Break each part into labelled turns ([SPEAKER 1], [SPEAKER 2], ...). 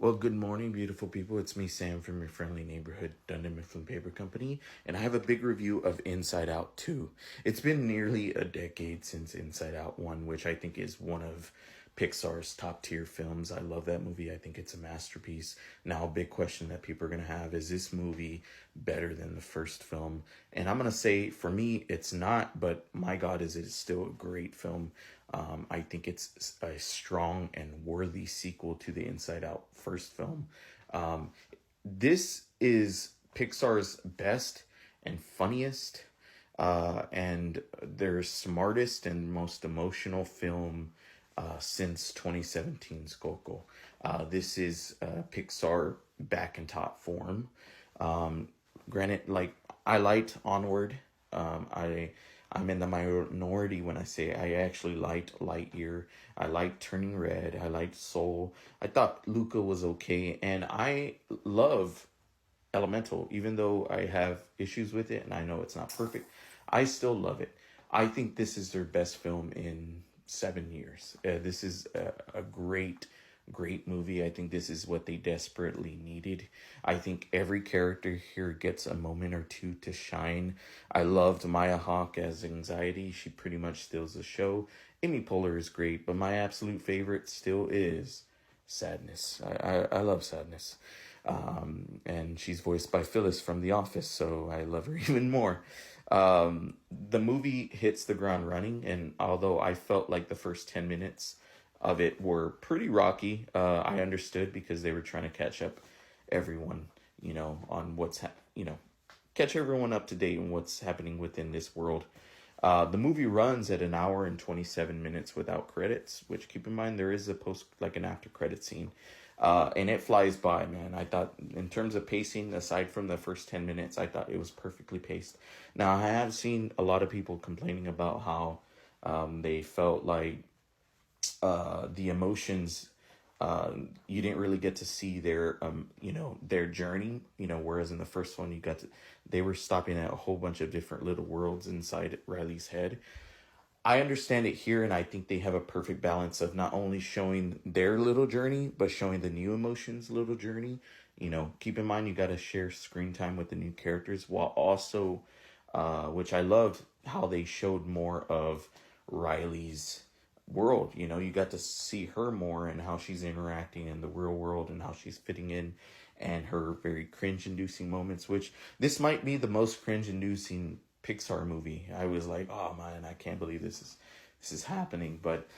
[SPEAKER 1] Well, good morning, beautiful people. It's me, Sam, from your friendly neighborhood Dunder Mifflin Paper Company, and I have a big review of Inside Out 2. It's been nearly a decade since Inside Out 1, which I think is one of Pixar's top tier films. I love that movie. I think it's a masterpiece. Now, a big question that people are going to have is this movie better than the first film? And I'm going to say, for me, it's not, but my God, is it still a great film. I think it's a strong and worthy sequel to the Inside Out first film. Um, this is Pixar's best and funniest and their smartest and most emotional film since 2017's Coco. This is Pixar back in top form. Granted, like I liked Onward. I'm in the minority when I say I actually liked Lightyear. I liked Turning Red. I liked Soul. I thought Luca was okay, and I love Elemental, even though I have issues with it and I know it's not perfect. I still love it. I think this is their best film in 7 years. This is a great movie. I think this is what they desperately needed. I think every character here gets a moment or two to shine. I loved Maya Hawke as Anxiety. She pretty much steals the show. Amy Poehler is great, but my absolute favorite still is Sadness. I love Sadness. And she's voiced by Phyllis from The Office, so I love her even more. The movie hits the ground running, and although I felt like the first 10 minutes of it were pretty rocky, I understood because they were trying to catch up everyone, on catch everyone up to date on what's happening within this world. The movie runs at an hour and 27 minutes without credits, which keep in mind there is an after credit scene. And it flies by, man. I thought in terms of pacing, aside from the first 10 minutes, I thought it was perfectly paced. Now, I have seen a lot of people complaining about how they felt like the emotions you didn't really get to see their journey, whereas in the first one they were stopping at a whole bunch of different little worlds inside Riley's head. I understand it here, and I think they have a perfect balance of not only showing their little journey, but showing the new emotions little journey. Keep in mind you got to share screen time with the new characters, while also, which I loved how they showed more of Riley's world. You got to see her more and how she's interacting in the real world and how she's fitting in, and her very cringe-inducing moments. Which this might be the most cringe-inducing Pixar movie. I was like, oh man, I can't believe this is happening. But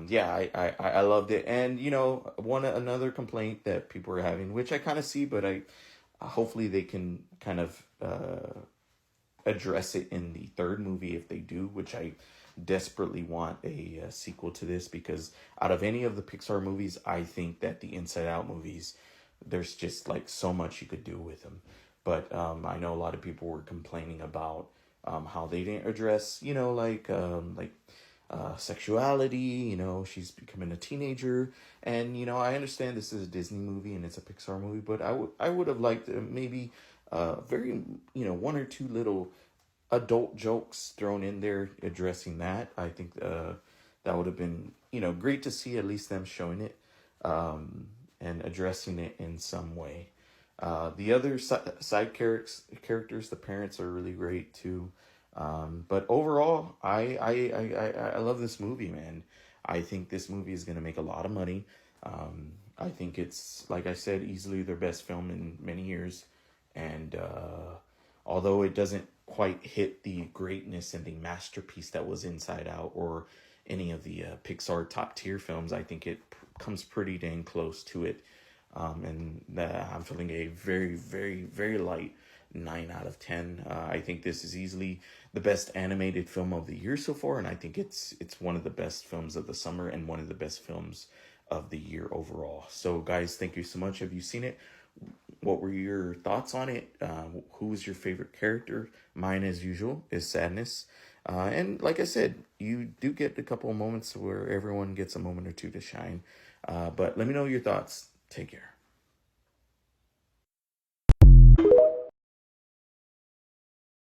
[SPEAKER 1] yeah, I loved it. And another complaint that people are having, which I kind of see, but I hopefully they can kind of address it in the third movie if they do, which I desperately want a sequel to this, because out of any of the Pixar movies, I think that the Inside Out movies, there's just like so much you could do with them. But I know a lot of people were complaining about how they didn't address, sexuality. She's becoming a teenager, and I understand this is a Disney movie and it's a Pixar movie, but I would have liked maybe very one or two little adult jokes thrown in there addressing that. I think that would have been great to see, at least them showing it and addressing it in some way. The other side characters, the parents are really great too. But overall, I love this movie, man. I think this movie is gonna make a lot of money. I think it's, like I said, easily their best film in many years, and although it doesn't quite hit the greatness and the masterpiece that was Inside Out or any of the Pixar top tier films, I think it comes pretty dang close to it. And I'm feeling a very, very, very light 9 out of 10. I think this is easily the best animated film of the year so far, and I think it's one of the best films of the summer and one of the best films of the year overall. So, guys, thank you so much. Have you seen it? What were your thoughts on it? Who was your favorite character? Mine, as usual, is Sadness. And like I said, you do get a couple of moments where everyone gets a moment or two to shine. But let me know your thoughts. Take care.